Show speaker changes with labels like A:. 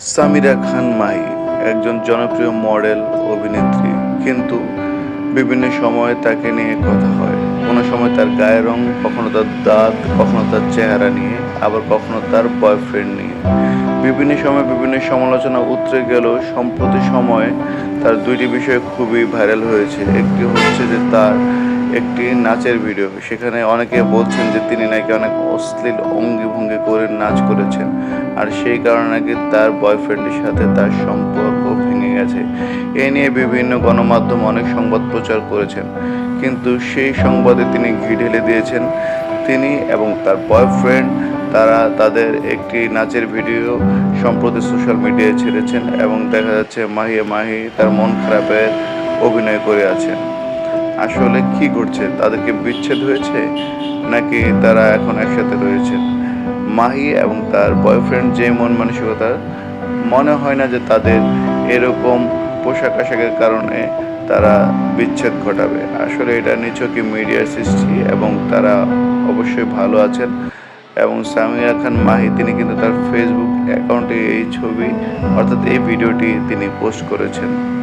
A: সামিরা খান মাহি একজন জনপ্রিয় মডেল, অভিনেত্রী। কিন্তু বিভিন্ন সময়ে তাকে নিয়ে কথা হয়। কোনো সময় তার গায়ের রং, কখনো তার দাঁত, কখনো তার চেহারা নিয়ে, আবার কখনো তার বয়ফ্রেন্ড নিয়ে। বিভিন্ন সময় বিভিন্ন সমালোচনা উতরে গেলেও সম্প্রতি সময়ে তার ২টি বিষয় খুবই ভাইরাল হয়েছে। একটি হচ্ছে যে তার একটি নাচের ভিডিও। সেখানে অনেকে বলছেন যে তিনি নাকি অনেক অশ্লীল অঙ্গি-ভঙ্গি করে নাচ করেছেন। আর সেই কারণে নাকি তার বয়ফ্রেন্ডের সাথে তার সম্পর্ক ভেঙে গেছে। এ নিয়ে বিভিন্ন গণমাধ্যম অনেক সংবাদ প্রচার করেছেন। কিন্তু সেই সংবাদে তিনি ঘি ঢেলে দিয়েছেন। তিনি এবং তার বয়ফ্রেন্ড তারা তাদের একটি নাচের ভিডিও সম্প্রতি সোশ্যাল মিডিয়ায় ছেড়েছেন এবং দেখা যাচ্ছে মাহি তার মন খারাপের অভিনয় করে আছেন। আসলে কি ঘটছে? তাদেরকে বিচ্ছেদ হয়েছে? নাকি তারা এখন একসাথে রয়েছেন? মাহি এবং তার বয়ফ্রেন্ড যে মন মানসিকতার, মনে হয় না যে তাদের এরকম পোশাক-আশাকের কারণে তারা বিচ্ছেদ ঘটাবে। আসলে এটা নিছকই মিডিয়ার সৃষ্টি এবং তারা অবশ্যই ভালো আছেন। এবং সামিরা খান মাহি তিনি কিন্তু তার ফেসবুক অ্যাকাউন্টে এই ছবি অর্থাৎ এই ভিডিওটি তিনি পোস্ট করেছেন।